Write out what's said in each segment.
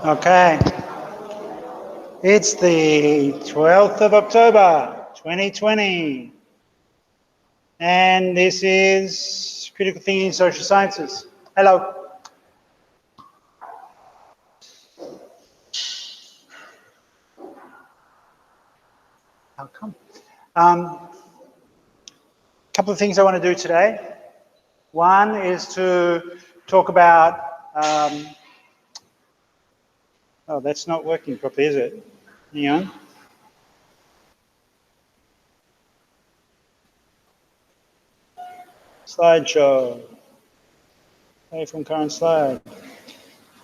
Okay. It's the 12th of October, 2020. And this is Critical Thinking in Social Sciences. Hello. How come? Couple of things I want to do today. One is to talk about, oh, that's not working properly, is it? Hang on. Slideshow. Play from current slide.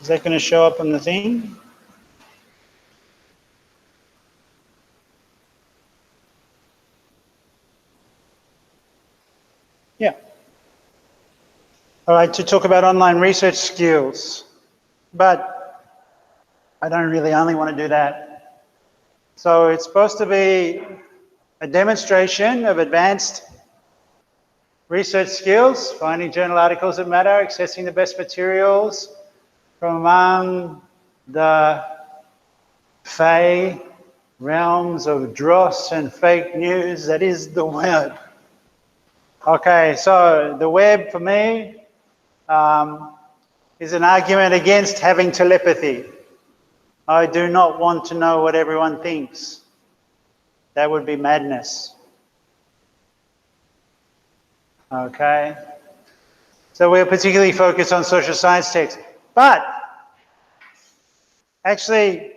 Is that going to show up on the thing? Yeah. All right, to talk about online research skills. But I don't really only want to do that. So it's supposed to be a demonstration of advanced research skills, finding journal articles that matter, accessing the best materials from among the fey realms of dross and fake news that is the web. Okay, so the web for me is an argument against having telepathy. I do not want to know what everyone thinks. That would be madness. Okay? So we're particularly focused on social science texts. But actually,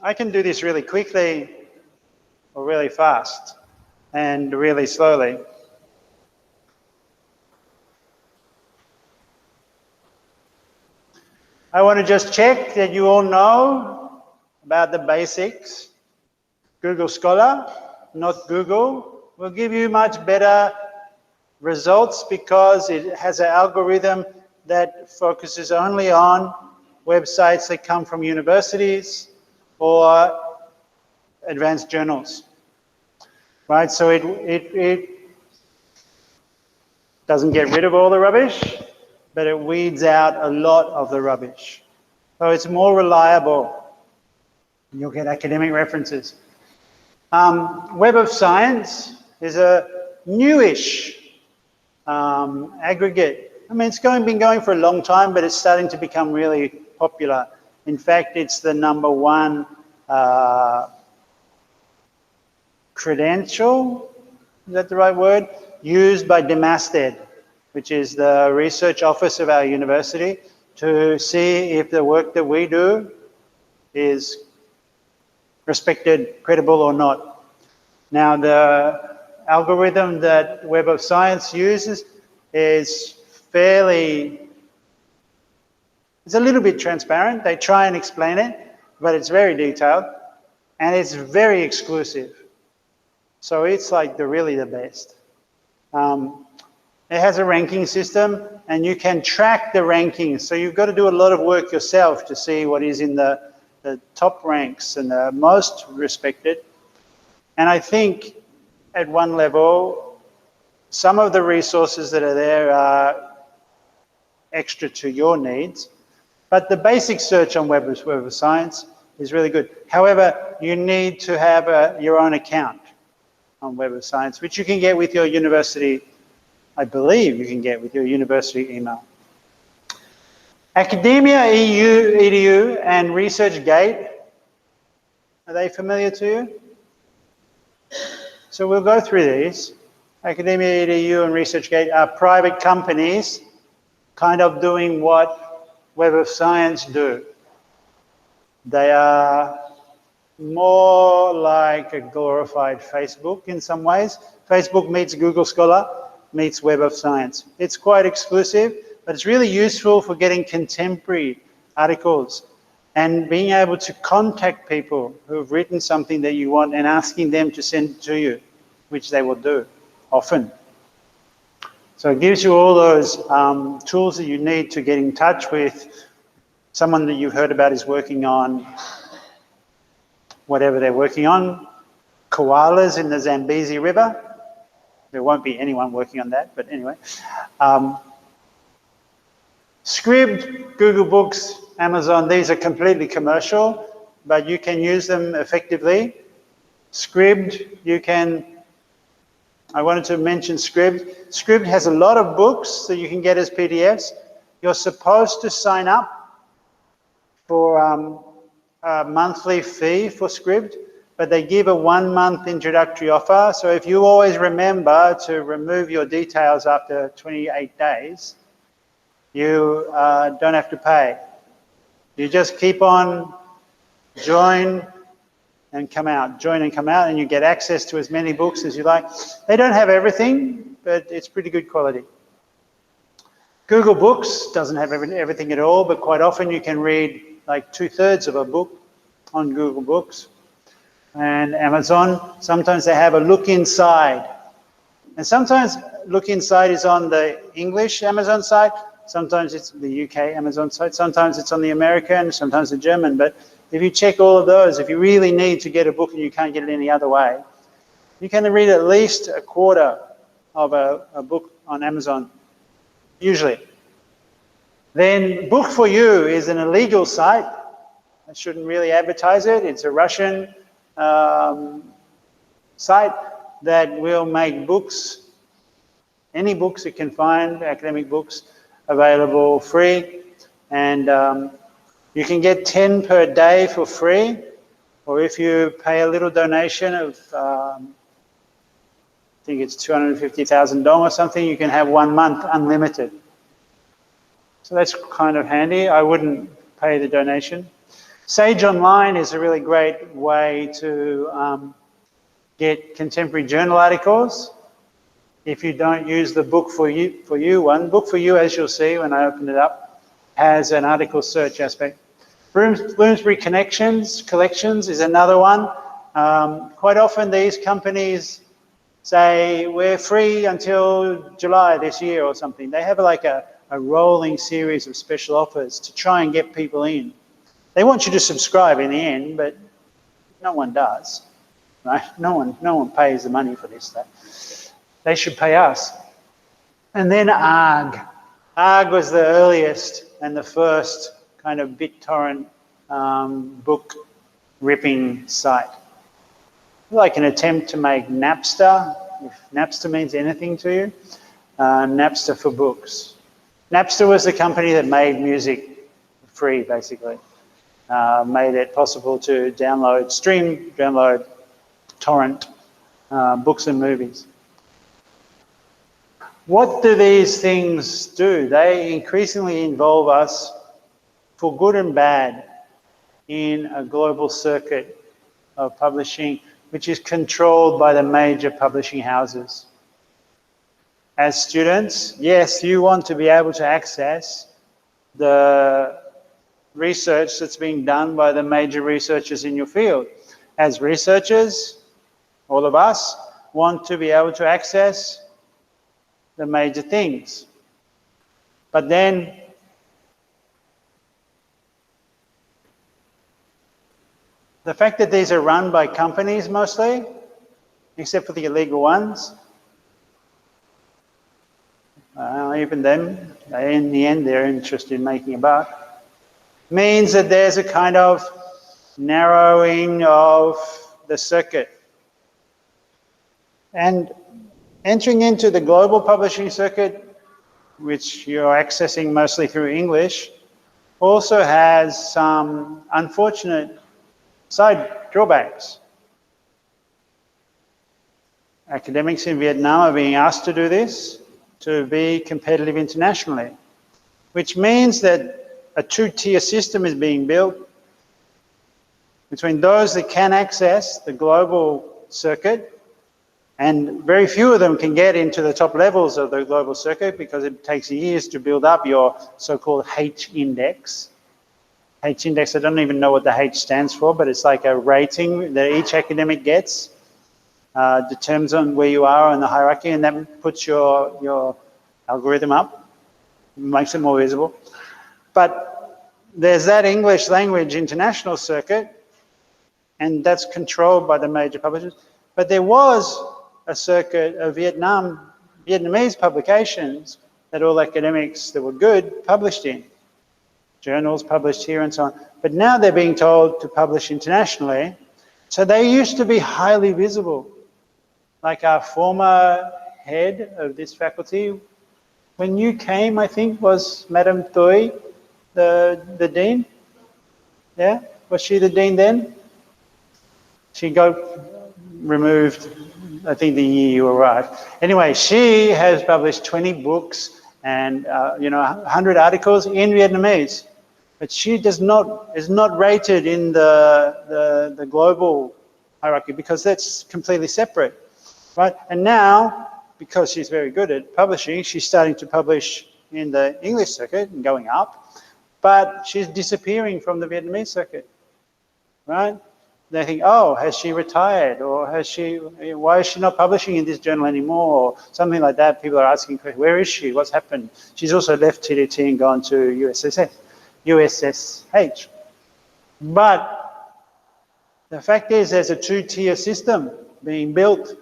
I can do this really quickly or really fast and really slowly. I want to just check that you all know about the basics. Google Scholar, not Google, will give you much better results because it has an algorithm that focuses only on websites that come from universities or advanced journals, right? So it doesn't get rid of all the rubbish, but it weeds out a lot of the rubbish. So it's more reliable. You'll get academic references. Web of Science is a newish aggregate. I mean, it's been going for a long time, but it's starting to become really popular. In fact, it's the #1 credential, is that the right word? Used by Demasted, which is the research office of our university, to see if the work that we do is respected, credible or not. Now, the algorithm that Web of Science uses is it's a little bit transparent. They try and explain it, but it's very detailed and it's very exclusive. So it's like really the best. It has a ranking system and you can track the rankings. So you've got to do a lot of work yourself to see what is in the top ranks and the most respected. And I think at one level, some of the resources that are there are extra to your needs, but the basic search on Web of Science is really good. However, you need to have your own account on Web of Science, which you can get with your university, I believe you can get with your university email. Academia EU, EDU, and ResearchGate, are they familiar to you? So we'll go through these. Academia, EDU, and ResearchGate are private companies kind of doing what Web of Science do. They are more like a glorified Facebook in some ways. Facebook meets Google Scholar, meets Web of Science. It's quite exclusive, but it's really useful for getting contemporary articles and being able to contact people who have written something that you want and asking them to send it to you, which they will do often. So it gives you all those tools that you need to get in touch with someone that you've heard about is working on whatever they're working on. Koalas in the Zambezi River. There won't be anyone working on that, but anyway. Scribd, Google Books, Amazon, these are completely commercial, but you can use them effectively. Scribd, you can, I wanted to mention Scribd. Scribd has a lot of books that you can get as PDFs. You're supposed to sign up for a monthly fee for Scribd, but they give a 1-month introductory offer. So if you always remember to remove your details after 28 days, you don't have to pay. You just keep on join and come out, join and come out, and you get access to as many books as you like. They don't have everything, but it's pretty good quality. Google Books doesn't have everything at all, but quite often you can read like 2/3 of a book on Google Books. And Amazon, sometimes they have a look inside. And sometimes look inside is on the English Amazon site, sometimes it's the UK Amazon site, sometimes it's on the American, sometimes the German. But if you check all of those, if you really need to get a book and you can't get it any other way, you can read at least a quarter of a book on Amazon, usually. Then Book for You is an illegal site. I shouldn't really advertise it. It's a Russian site that will make books, any books it can find, academic books, available free. And you can get 10 per day for free, or if you pay a little donation of, I think it's 250,000 dong or something, you can have 1 month unlimited. So that's kind of handy. I wouldn't pay the donation. Sage Online is a really great way to get contemporary journal articles. If you don't use the Book for You one, Book for You, as you'll see when I open it up, has an article search aspect. Bloomsbury Collections is another one. Quite often these companies say, we're free until July this year or something. They have like a rolling series of special offers to try and get people in. They want you to subscribe in the end, but no one does, right? No one pays the money for this stuff. They should pay us. And then ARG. ARG was the earliest and the first kind of BitTorrent book ripping site. Like an attempt to make Napster, if Napster means anything to you, Napster for books. Napster was the company that made music free, basically. Made it possible to download, torrent books and movies. What do these things do? They increasingly involve us, for good and bad, in a global circuit of publishing, which is controlled by the major publishing houses. As students, yes, you want to be able to access the research that's being done by the major researchers in your field. As researchers, all of us want to be able to access the major things. But then the fact that these are run by companies mostly, except for the illegal ones, even them, in the end, they're interested in making a buck, means that there's a kind of narrowing of the circuit. And entering into the global publishing circuit, which you're accessing mostly through English, also has some unfortunate side drawbacks. Academics in Vietnam are being asked to do this to be competitive internationally, which means that a two-tier system is being built between those that can access the global circuit, and very few of them can get into the top levels of the global circuit because it takes years to build up your so-called H index. H index, I don't even know what the H stands for, but it's like a rating that each academic gets, determines on where you are in the hierarchy, and that puts your algorithm up, makes it more visible. But there's that English language international circuit, and that's controlled by the major publishers. But there was a circuit of Vietnamese publications that all academics that were good published in. Journals published here and so on. But now they're being told to publish internationally. So they used to be highly visible. Like our former head of this faculty, when you came, I think, was Madame Thuy, the dean? Yeah? Was she the dean then? She got removed, I think, the year you arrived. Anyway, she has published 20 books and 100 articles in Vietnamese. But she is not rated in the global hierarchy because that's completely separate, right? And now, because she's very good at publishing, she's starting to publish in the English circuit and going up, but she's disappearing from the Vietnamese circuit, right? They think, oh, has she retired, or why is she not publishing in this journal anymore, or something like that. People are asking, where is she? What's happened? She's also left TDT and gone to USSH. But the fact is there's a two-tier system being built.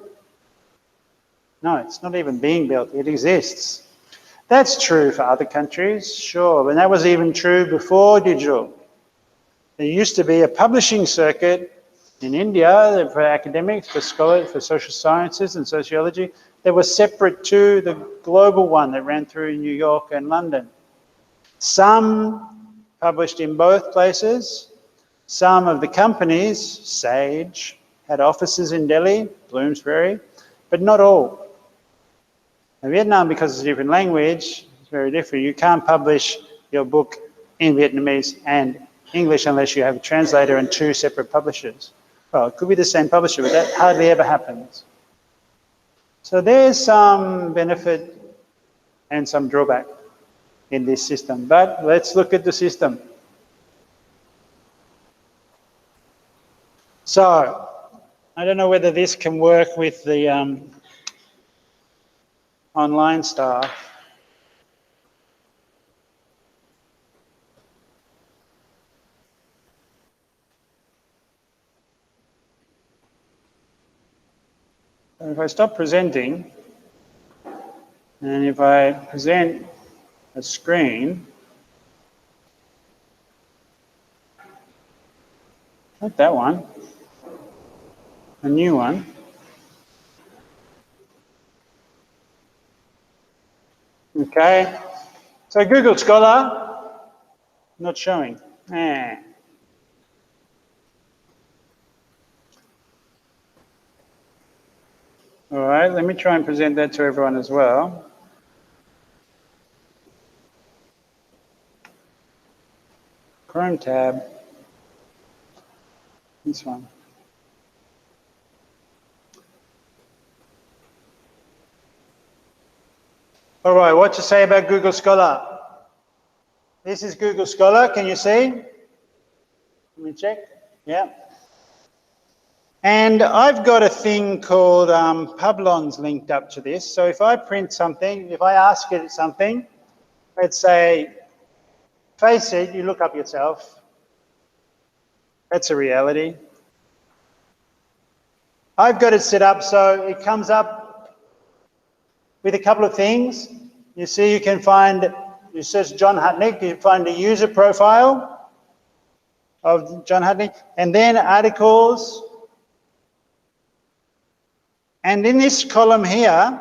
No, it's not even being built, it exists. That's true for other countries, sure, but that was even true before digital. There used to be a publishing circuit in India for academics, for scholars, for social sciences and sociology that was separate to the global one that ran through New York and London. Some published in both places. Some of the companies, Sage, had offices in Delhi, Bloomsbury, but not all. In Vietnam, because it's a different language, it's very different. You can't publish your book in Vietnamese and English unless you have a translator and two separate publishers. Well, it could be the same publisher, but that hardly ever happens. So there's some benefit and some drawback in this system, but let's look at the system. So, I don't know whether this can work with the online staff. And if I stop presenting, and if I present a screen, not that one, a new one. Okay, so Google Scholar, not showing. All right, let me try and present that to everyone as well. Chrome tab, this one. All right, what to say about Google Scholar? This is Google Scholar, can you see? Let me check, yeah. And I've got a thing called Publons linked up to this. So if I print something, if I ask it something, let's say, face it, you look up yourself. That's a reality. I've got it set up so it comes up with a couple of things. You see, you can find, you search John Hutnick, you find a user profile of John Hutnick, and then articles. And in this column here,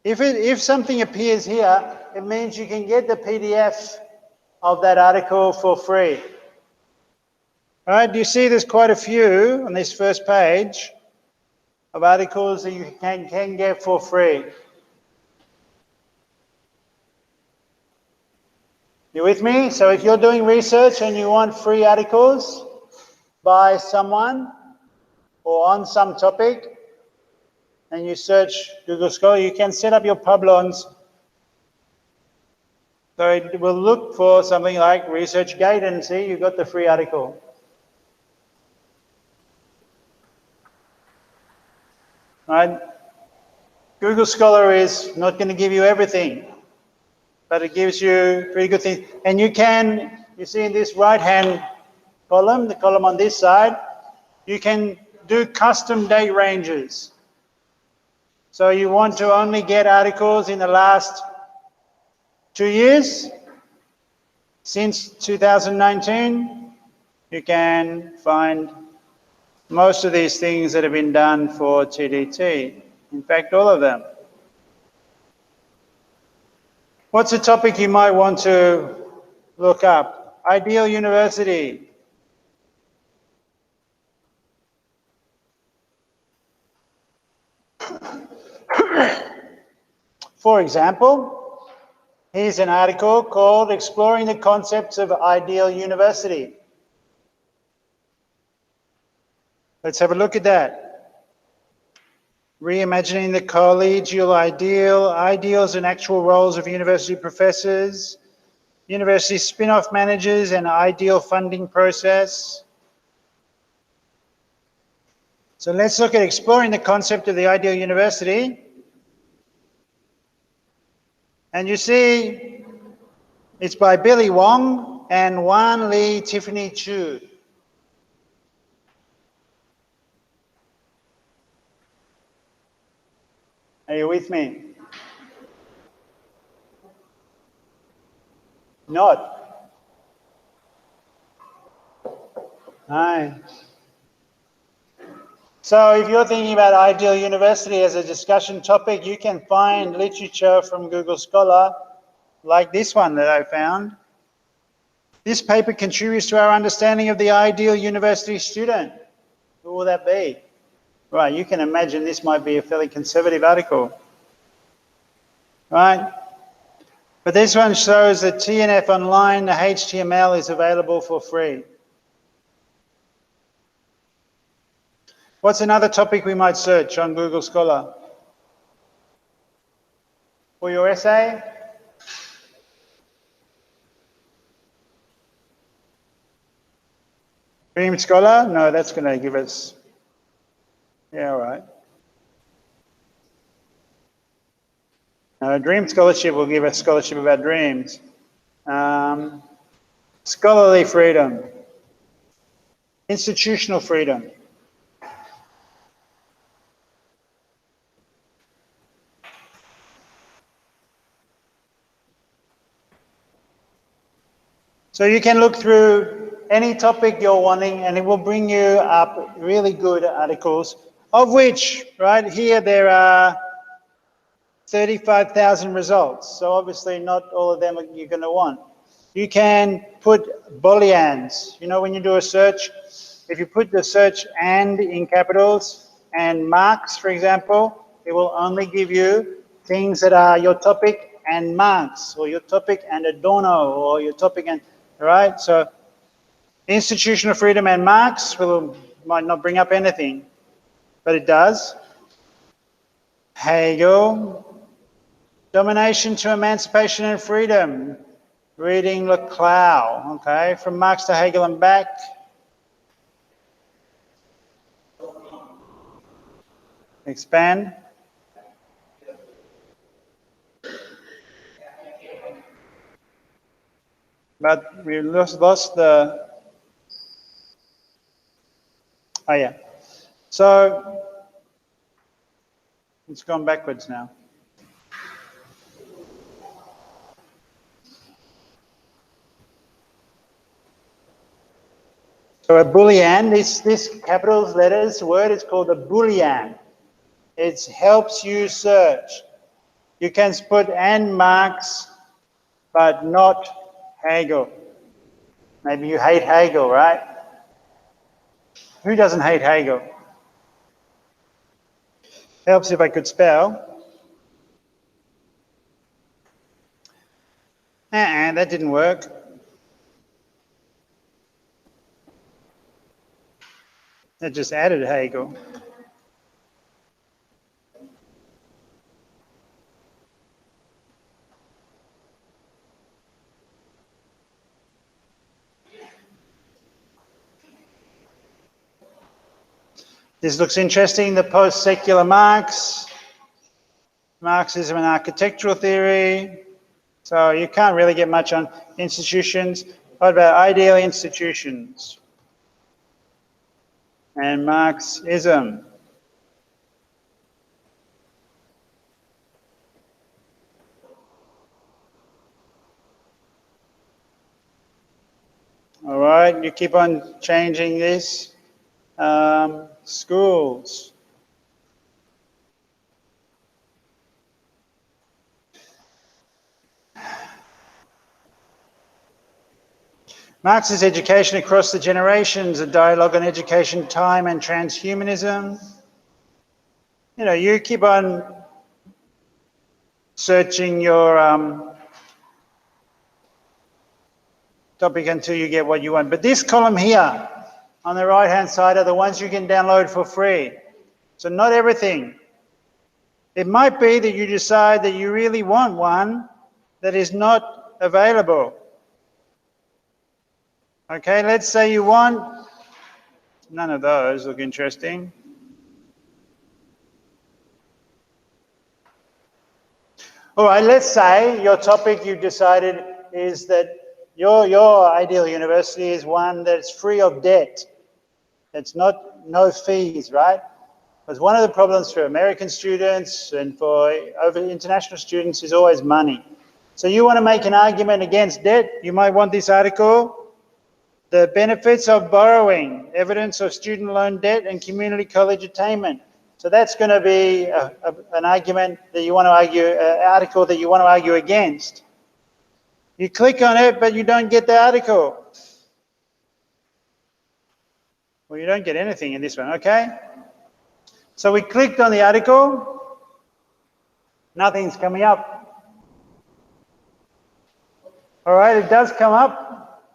if something appears here, it means you can get the PDF of that article for free. All right, you see there's quite a few on this first page of articles that you can get for free. You with me? So if you're doing research and you want free articles by someone or on some topic, and you search Google Scholar, you can set up your Publons. So it will look for something like ResearchGate and see you've got the free article. Right? Google Scholar is not going to give you everything, but it gives you pretty good things. And you can, you see in this right-hand column, the column on this side, you can do custom date ranges. So you want to only get articles in the last 2 years? Since 2019, you can find most of these things that have been done for TDT. In fact, all of them. What's a topic you might want to look up? Ideal university. For example, here's an article called Exploring the Concepts of Ideal University. Let's have a look at that. Reimagining the collegial ideal, ideals and actual roles of university professors, university spin-off managers and ideal funding process. So let's look at exploring the concept of the ideal university. And you see, it's by Billy Wong and Wan Lee Tiffany Chu. Are you with me? Not. Hi. So if you're thinking about ideal university as a discussion topic, you can find literature from Google Scholar like this one that I found. This paper contributes to our understanding of the ideal university student. Who will that be? Right, you can imagine this might be a fairly conservative article. Right? But this one shows that TNF Online, the HTML is available for free. What's another topic we might search on Google Scholar? For your essay? Dream Scholar? No, that's going to give us, yeah, all right. Dream Scholarship will give us scholarship about dreams. Scholarly freedom. Institutional freedom. So you can look through any topic you're wanting and it will bring you up really good articles, of which, right here, there are 35,000 results. So obviously not all of them you're going to want. You can put booleans. You know, when you do a search, if you put the search "and" in capitals and marks, for example, it will only give you things that are your topic and marks, or your topic and Adorno, or your topic and, right? So institutional freedom and marks might not bring up anything, but it does. Hegel, domination to emancipation and freedom. Reading Leclau, okay, from Marx to Hegel and back. Expand. But we lost the, oh yeah. So it's gone backwards now. So a boolean, this capitals letters word is called a boolean. It helps you search. You can put "and" Marx, but not Hegel. Maybe you hate Hegel, right? Who doesn't hate Hegel? Helps if I could spell. That didn't work. That just added Hegel. This looks interesting, the post-secular Marx, Marxism and architectural theory. So you can't really get much on institutions. What about ideal institutions? And Marxism. All right, you keep on changing this. Schools. Marxist education across the generations, a dialogue on education, time and transhumanism. You know, you keep on searching your topic until you get what you want. But this column here on the right-hand side are the ones you can download for free. So not everything. It might be that you decide that you really want one that is not available. Okay, let's say you want, none of those look interesting. All right, let's say your topic you've decided is that your ideal university is one that's free of debt. It's not no fees, right? Because one of the problems for American students and for international students is always money. So you want to make an argument against debt, you might want this article, The Benefits of Borrowing, Evidence of Student Loan Debt and Community College Attainment. So that's going to be an argument that you want to argue, an article that you want to argue against. You click on it, but you don't get the article. Well, you don't get anything in this one, okay? So we clicked on the article, nothing's coming up. All right, it does come up.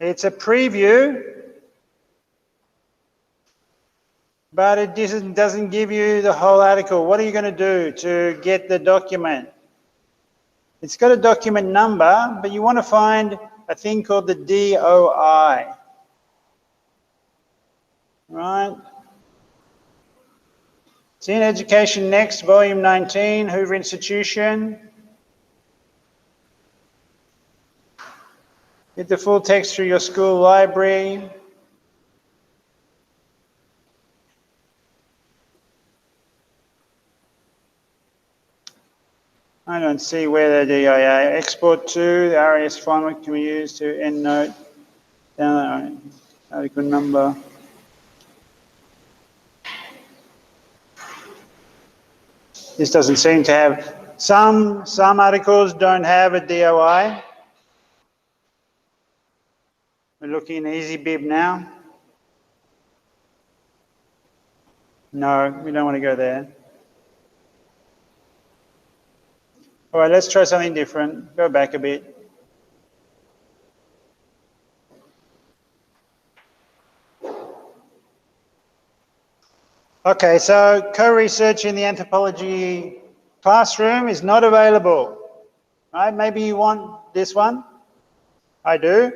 It's a preview, but it doesn't give you the whole article. What are you going to do to get the document? It's got a document number, but you want to find a thing called the DOI. Right? It's in Education Next, Volume 19, Hoover Institution. Get the full text through your school library. I don't see where the DIA export to, the RAS format can be used to endnote, download article number. This doesn't seem to have, some articles don't have a DOI. We're looking in EasyBib now. No, we don't want to go there. All right, let's try something different. Go back a bit. Okay, so co-research in the anthropology classroom is not available. Right? Maybe you want this one. I do.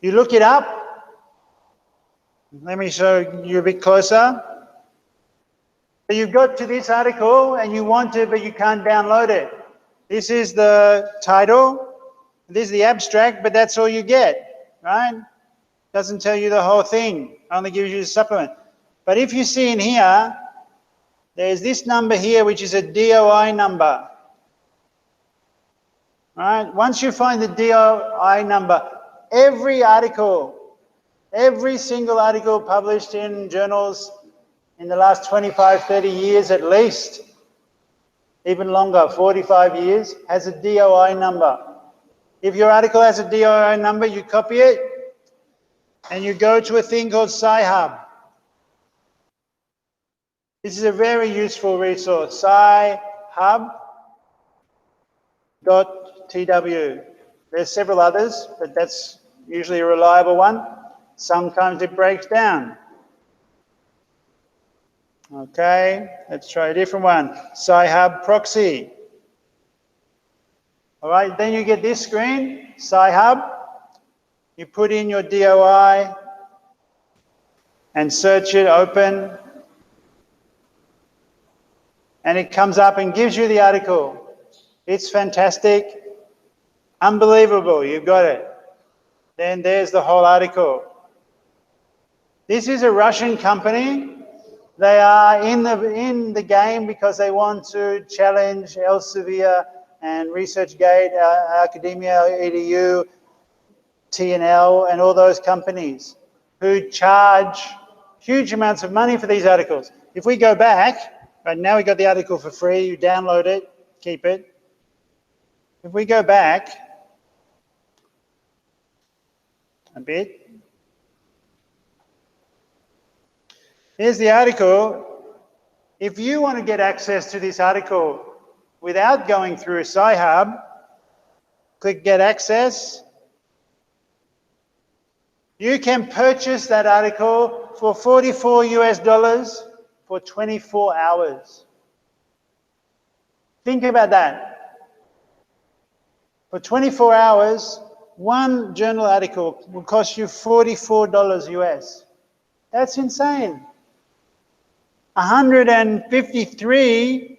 You look it up. Let me show you a bit closer. But you've got to this article and you want it, but you can't download it. This is the title. This is the abstract, but that's all you get, right? Doesn't tell you the whole thing. Only gives you a supplement. But if you see in here, there's this number here, which is a DOI number. Right? Once you find the DOI number, every article, every single article published in journals in the last 25, 30 years at least, even longer, 45 years, has a DOI number. If your article has a DOI number, you copy it and you go to a thing called Sci-Hub. This is a very useful resource, scihub.tw. There's several others, but that's usually a reliable one. Sometimes it breaks down. Okay, let's try a different one. Sci-Hub proxy. All right, then you get this screen, Sci-Hub. You put in your DOI and search it, open, and it comes up and gives you the article. It's fantastic, unbelievable, you've got it. Then there's the whole article. This is a Russian company. They are in the game because they want to challenge Elsevier and ResearchGate, Academia, EDU, T&L, and all those companies who charge huge amounts of money for these articles. If we go back, right now we got the article for free, you download it, keep it. If we go back a bit, here's the article. If you want to get access to this article without going through Sci-Hub, click Get Access. You can purchase that article for $44 US for 24 hours. Think about that. For 24 hours, one journal article will cost you $44 US. That's insane. $153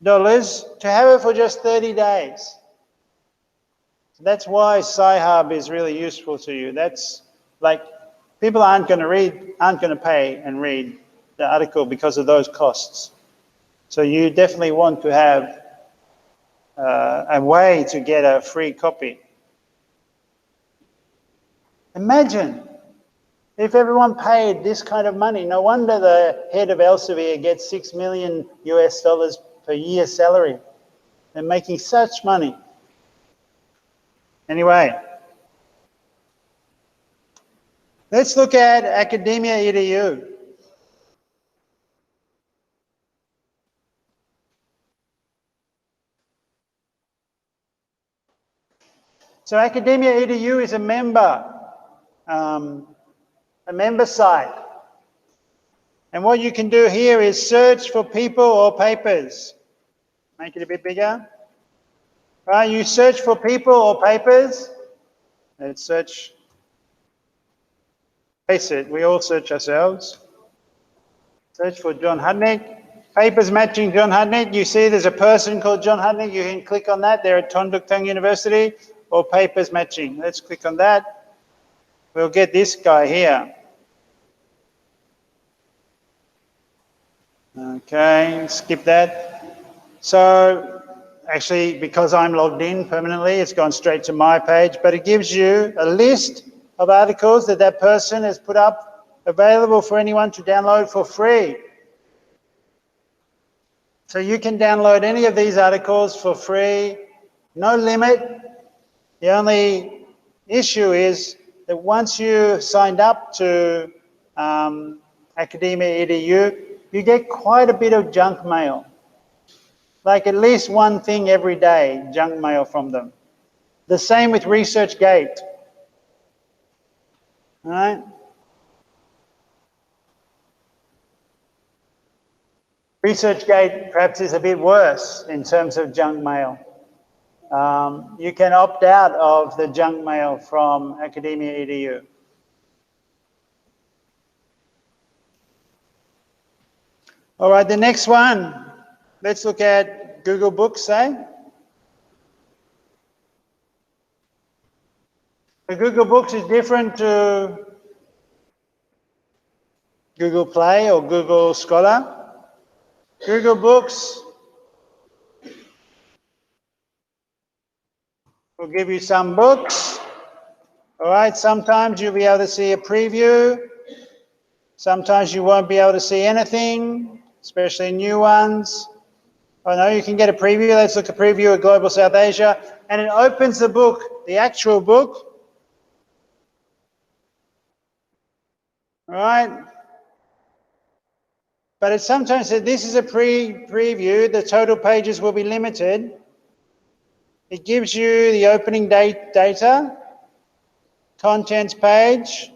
to have it for just 30 days. That's why Sci-Hub is really useful to you. That's like, people aren't going to pay and read the article because of those costs. So you definitely want to have a way to get a free copy. Imagine if everyone paid this kind of money. No wonder the head of Elsevier gets $6 million US per year salary. They're making such money. Anyway, let's look at Academia EDU. So Academia EDU is a member site. And what you can do here is search for people or papers. Make it a bit bigger. Right, you search for people or papers. Let's search. Face it, we all search ourselves. Search for John Hudnick. Papers matching John Hudnick. You see there's a person called John Hudnick. You can click on that. They're at Tonduc Tang University. Or papers matching. Let's click on that. We'll get this guy here. Okay, skip that. So actually, because I'm logged in permanently, it's gone straight to my page, but it gives you a list of articles that that person has put up available for anyone to download for free. So you can download any of these articles for free, no limit. The only issue is that once you signed up to Academia EDU, you get quite a bit of junk mail. Like at least one thing every day, junk mail from them. The same with ResearchGate. All right? ResearchGate perhaps is a bit worse in terms of junk mail. You can opt out of the junk mail from Academia EDU. All right, the next one. Let's look at Google Books, say. The Google Books is different to Google Play or Google Scholar. Google Books will give you some books. All right, sometimes you'll be able to see a preview. Sometimes you won't be able to see anything, especially new ones. Oh no, you can get a preview. Let's look at a preview of Global South Asia. And it opens the book, the actual book. All right. But it sometimes says this is a preview. The total pages will be limited. It gives you the opening data, contents page.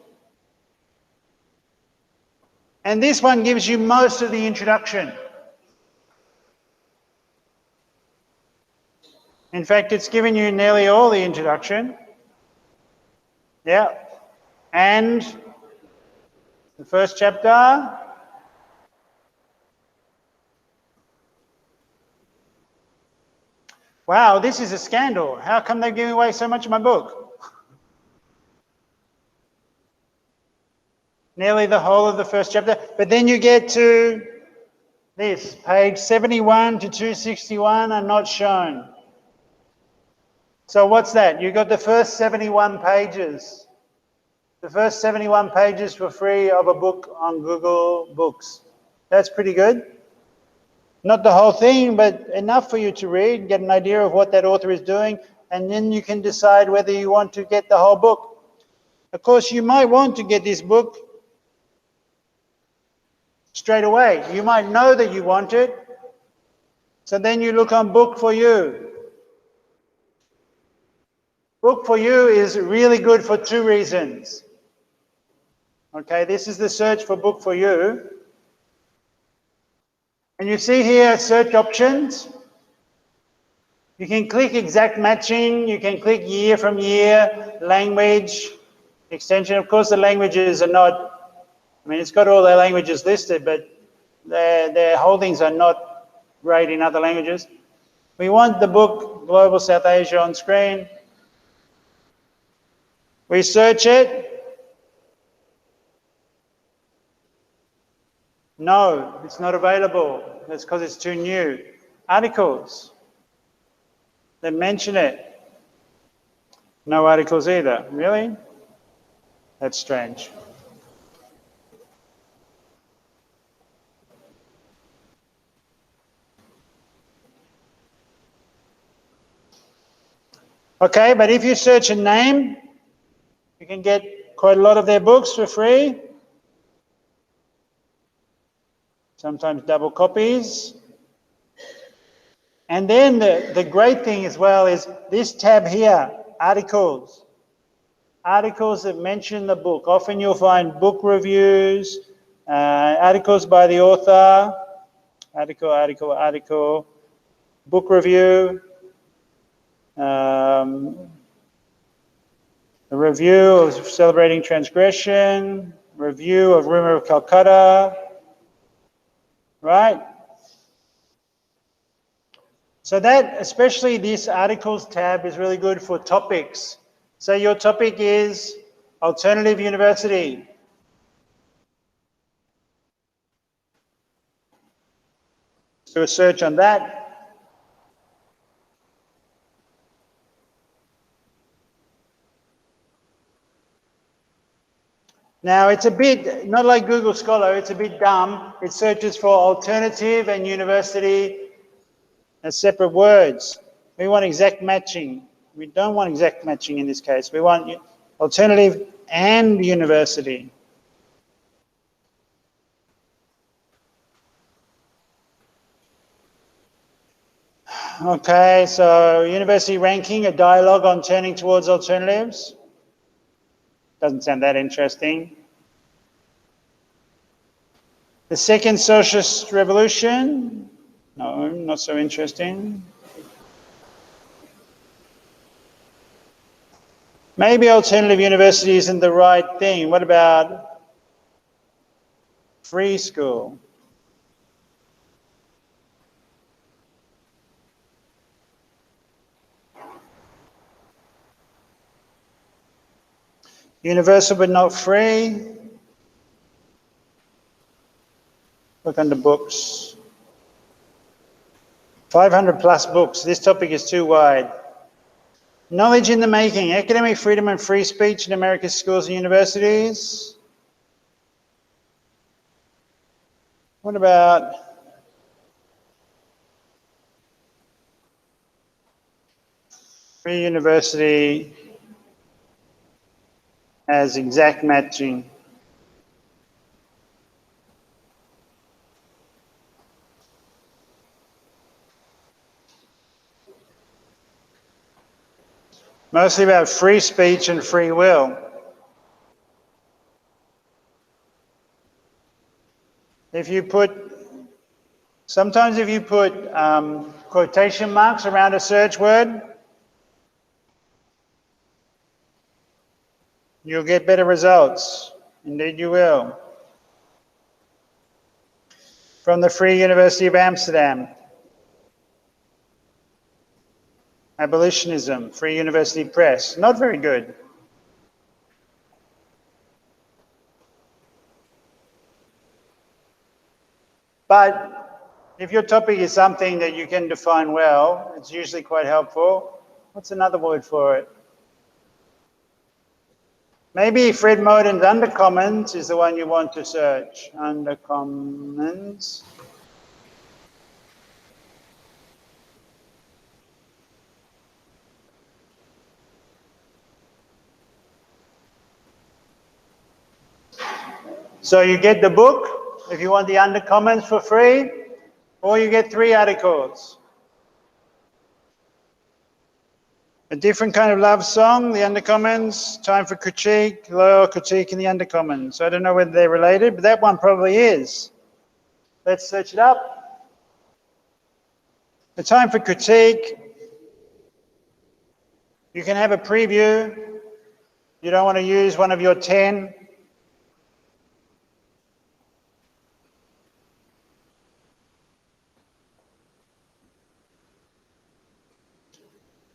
And this one gives you most of the introduction. In fact, it's given you nearly all the introduction. Yeah. And the first chapter. Wow, this is a scandal. How come they're giving away so much of my book? Nearly the whole of the first chapter. But then you get to this, page 71 to 261 are not shown. So what's that? You got the first 71 pages. The first 71 pages for free of a book on Google Books. That's pretty good. Not the whole thing, but enough for you to read, get an idea of what that author is doing, and then you can decide whether you want to get the whole book. Of course, you might want to get this book straight away. You might know that you want it, so then you look on Book for You. Book for You is really good for two reasons. Okay, this is the search for Book for You. And you see here search options. You can click exact matching, you can click year from year, language, extension. Of course, the languages are not, I mean, it's got all their languages listed, but their holdings are not great in other languages. We want the book Global South Asia on screen. We search it. No, it's not available. That's because it's too new. Articles. They mention it. No articles either. Really? That's strange. Okay, but if you search a name, you can get quite a lot of their books for free. Sometimes double copies. And then the great thing as well is this tab here, articles. Articles that mention the book. Often you'll find book reviews, articles by the author, article, book review, a review of Celebrating Transgression, review of Rumor of Calcutta, right? So that, especially this articles tab, is really good for topics. So your topic is alternative university. Do a search on that. Now it's a bit, not like Google Scholar, it's a bit dumb. It searches for alternative and university as separate words. We want exact matching. We don't want exact matching in this case. We want alternative and university. Okay, so university ranking, a dialogue on turning towards alternatives. Doesn't sound that interesting. The second socialist revolution. No, not so interesting. Maybe alternative university isn't the right thing. What about free school? Universal but not free. Look under books. 500 plus books. This topic is too wide. Knowledge in the making. Academic freedom and free speech in America's schools and universities. What about free university as exact matching? Mostly about free speech and free will. If you put, sometimes if you put quotation marks around a search word, you'll get better results. Indeed you will. From the Free University of Amsterdam. Abolitionism, Free University Press. Not very good. But if your topic is something that you can define well, it's usually quite helpful. What's another word for it? Maybe Fred Moden's Undercommons is the one you want to search. Undercommons. So you get the book if you want the Undercommons for free, or you get 3 articles. A different kind of love song, the Undercommons, time for critique, loyal critique in the Undercommons. I don't know whether they're related, but that one probably is. Let's search it up. The time for critique, you can have a preview. You don't want to use one of your 10.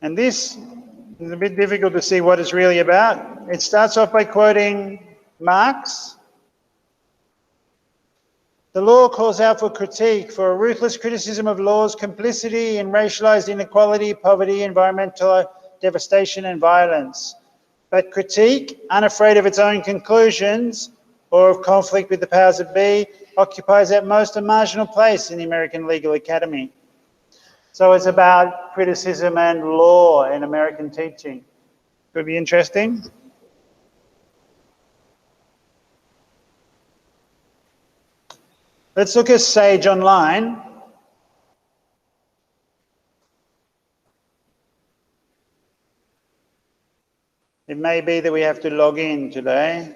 And this is a bit difficult to see what it's really about. It starts off by quoting Marx. The law calls out for critique, for a ruthless criticism of law's complicity in racialized inequality, poverty, environmental devastation, and violence. But critique, unafraid of its own conclusions or of conflict with the powers that be, occupies at most a marginal place in the American legal academy. So it's about criticism and law in American teaching. Could be interesting. Let's look at Sage Online. It may be that we have to log in today.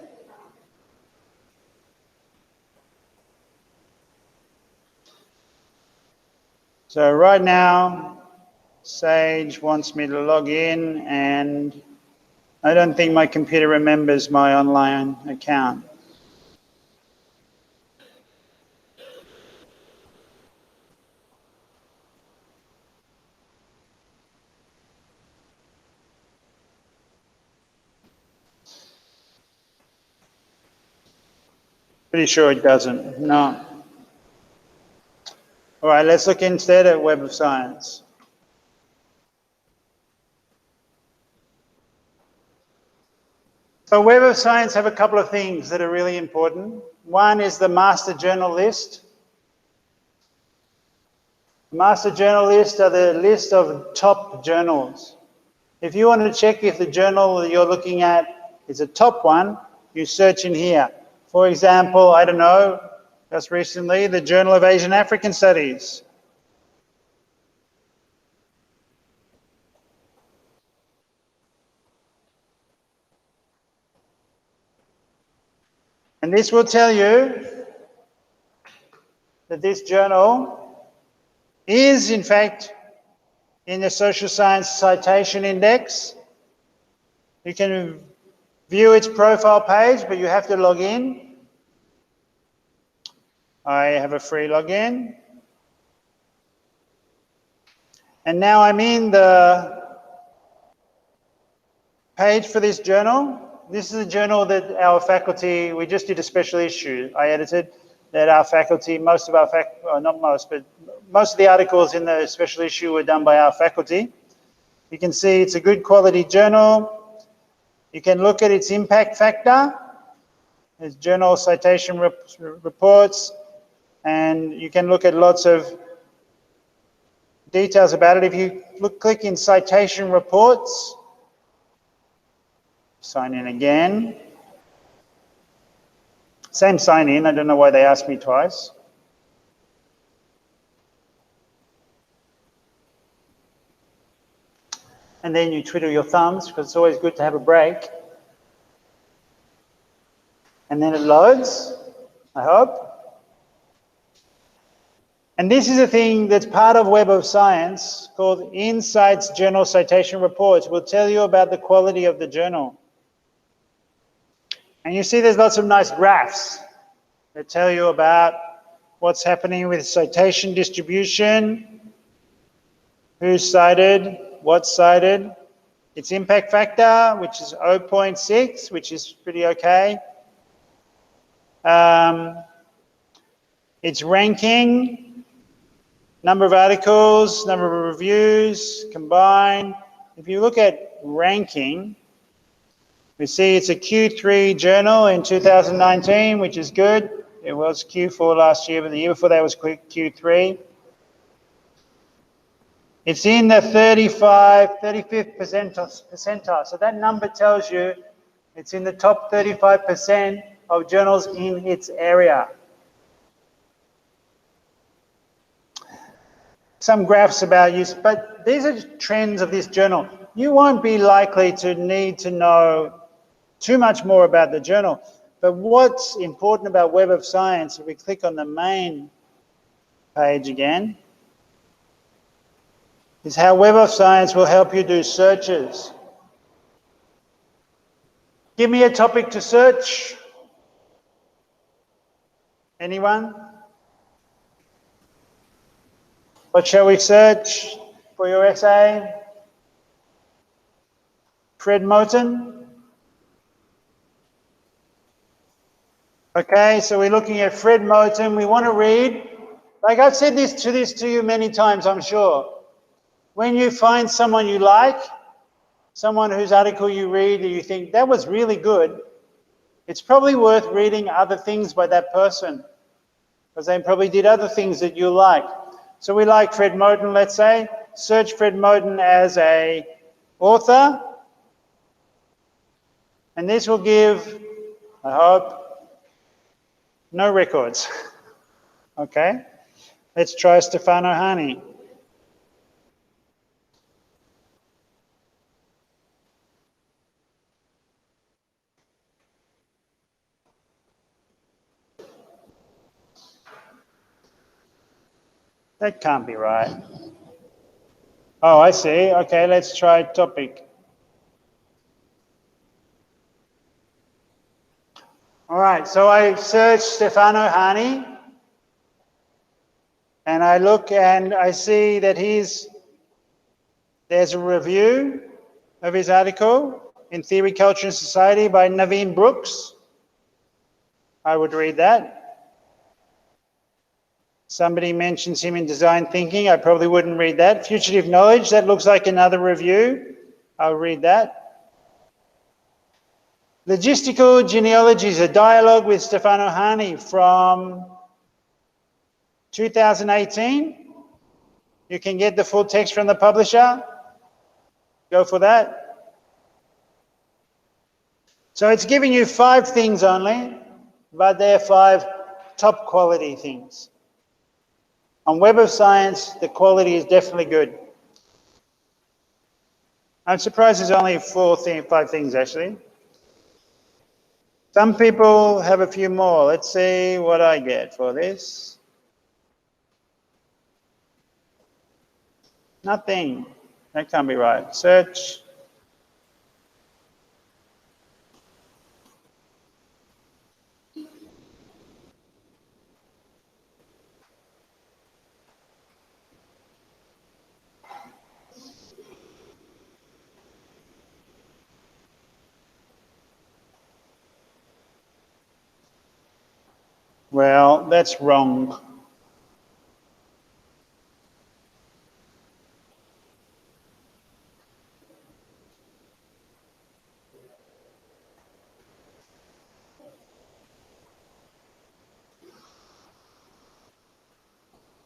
So right now, Sage wants me to log in, and I don't think my computer remembers my online account. Pretty sure it doesn't, no. All right, let's look instead at Web of Science. So Web of Science have a couple of things that are really important. One is the master journal list. The master journal list are the list of top journals. If you want to check if the journal that you're looking at is a top one, you search in here. For example, I don't know, just recently, the Journal of Asian African Studies. And this will tell you that this journal is, in fact, in the Social Science Citation Index. You can view its profile page, but you have to log in. I have a free login. And now I'm in the page for this journal. This is a journal that our faculty, we just did a special issue I edited, that our faculty, most of our not most, but most of the articles in the special issue were done by our faculty. You can see it's a good quality journal. You can look at its impact factor. There's journal citation reports, and you can look at lots of details about it. If you click in citation reports, sign in again. Same sign in, I don't know why they asked me twice. And then you twiddle your thumbs, because it's always good to have a break. And then it loads, I hope. And this is a thing that's part of Web of Science called Insights Journal Citation Reports. Will tell you about the quality of the journal. And you see there's lots of nice graphs that tell you about what's happening with citation distribution, who's cited, what's cited, its impact factor, which is 0.6, which is pretty okay. Its ranking, number of articles, number of reviews combined, if you look at ranking, we see it's a Q3 journal in 2019, which is good. It was Q4 last year, but the year before that was Q3. It's in the 35th percentile. So that number tells you it's in the top 35% of journals in its area. Some graphs about use, but these are trends of this journal. You won't be likely to need to know too much more about the journal. But what's important about Web of Science, if we click on the main page again, is how Web of Science will help you do searches. Give me a topic to search. Anyone? What shall we search for your essay? Fred Moten? Okay, so we're looking at Fred Moten. We want to read, like I've said this to you many times, I'm sure. When you find someone you like, someone whose article you read and you think, that was really good, it's probably worth reading other things by that person, because they probably did other things that you like. So we like Fred Moten, let's say. Search Fred Moten as an author. And this will give, I hope, no records. Okay, let's try Stefano Hani. That can't be right. Oh, I see. Okay, let's try topic. All right, so I searched Stefano Hani, and I look and I see that there's a review of his article in Theory, Culture and Society by Naveen Brooks. I would read that. Somebody mentions him in Design Thinking. I probably wouldn't read that. Fugitive Knowledge, that looks like another review. I'll read that. Logistical Genealogy is a dialogue with Stefano Hani from 2018. You can get the full text from the publisher. Go for that. So it's giving you 5 things only, but they're 5 top quality things. On Web of Science, the quality is definitely good. I'm surprised there's only 5 things actually. Some people have a few more. Let's see what I get for this. Nothing. That can't be right. Search. Well, that's wrong.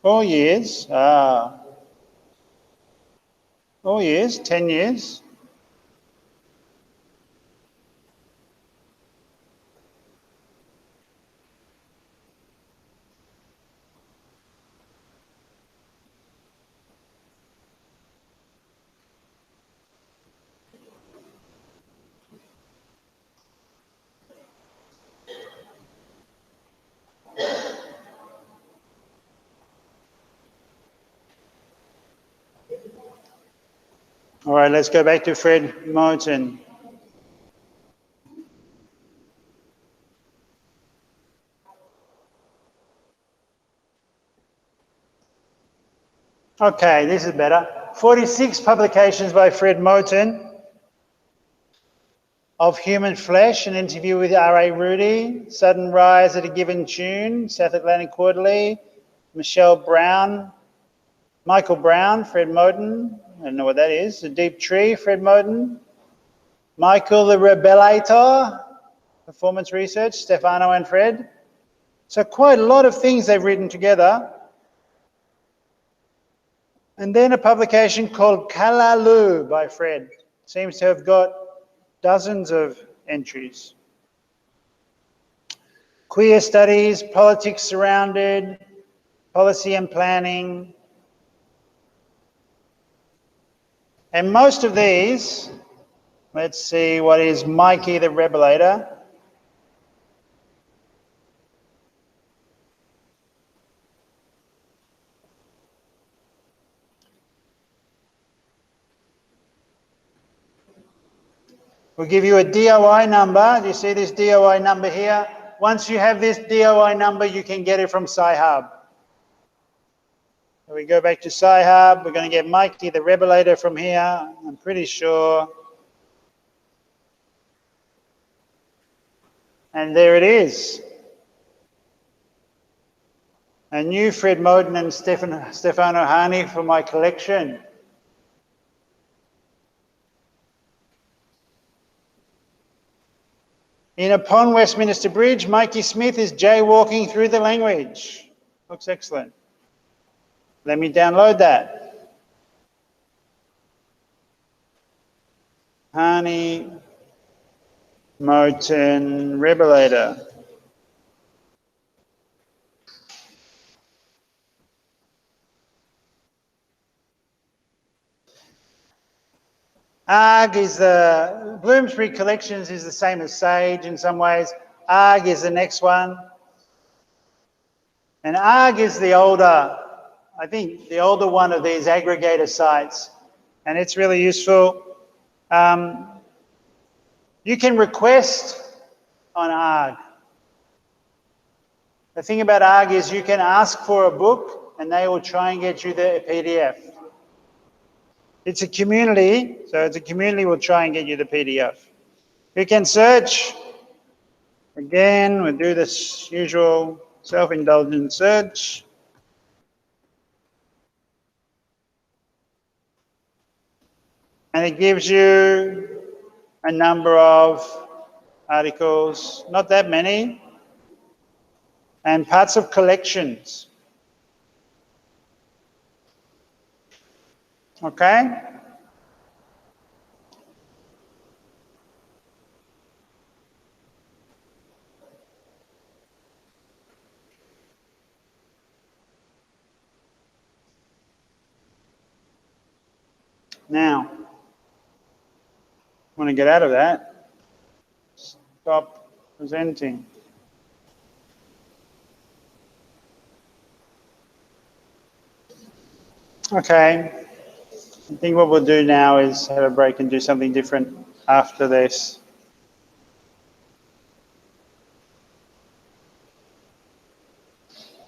All years. All years, 10 years. All right, let's go back to Fred Moten. Okay, this is better. 46 publications by Fred Moten of Human Flesh, an interview with R.A. Rudy, Sudden Rise at a Given Tune, South Atlantic Quarterly, Michelle Brown, Michael Brown, Fred Moten, I don't know what that is. The Deep Tree, Fred Moten. Michael the Rebelator, Performance Research, Stefano and Fred. So quite a lot of things they've written together. And then a publication called Kalalu by Fred. Seems to have got dozens of entries. Queer Studies, Politics Surrounded, Policy and Planning. And most of these, let's see, what is Mikey the Rebelator? We'll give you a DOI number. Do you see this DOI number here? Once you have this DOI number, you can get it from Sci-Hub. So we go back to Sci-Hub. We're going to get Mikey the Rebelator from here, I'm pretty sure. And there it is. A new Fred Moten and Stefano Hani for my collection. In Upon Westminster Bridge, Mikey Smith is jaywalking through the language. Looks excellent. Let me download that. Hani Moten Rebelator. ARG is the, Bloomsbury Collections is the same as Sage in some ways. ARG is the next one. And ARG is the older, I think the older one of these aggregator sites. And it's really useful. You can request on ARG. The thing about ARG is you can ask for a book and they will try and get you the PDF. It's a community, so it's a community will try and get you the PDF. You can search. Again, we'll do this usual self-indulgent search. And it gives you a number of articles, not that many, and parts of collections. Okay? Now, I want to get out of that. Stop presenting. Okay. I think what we'll do now is have a break and do something different after this.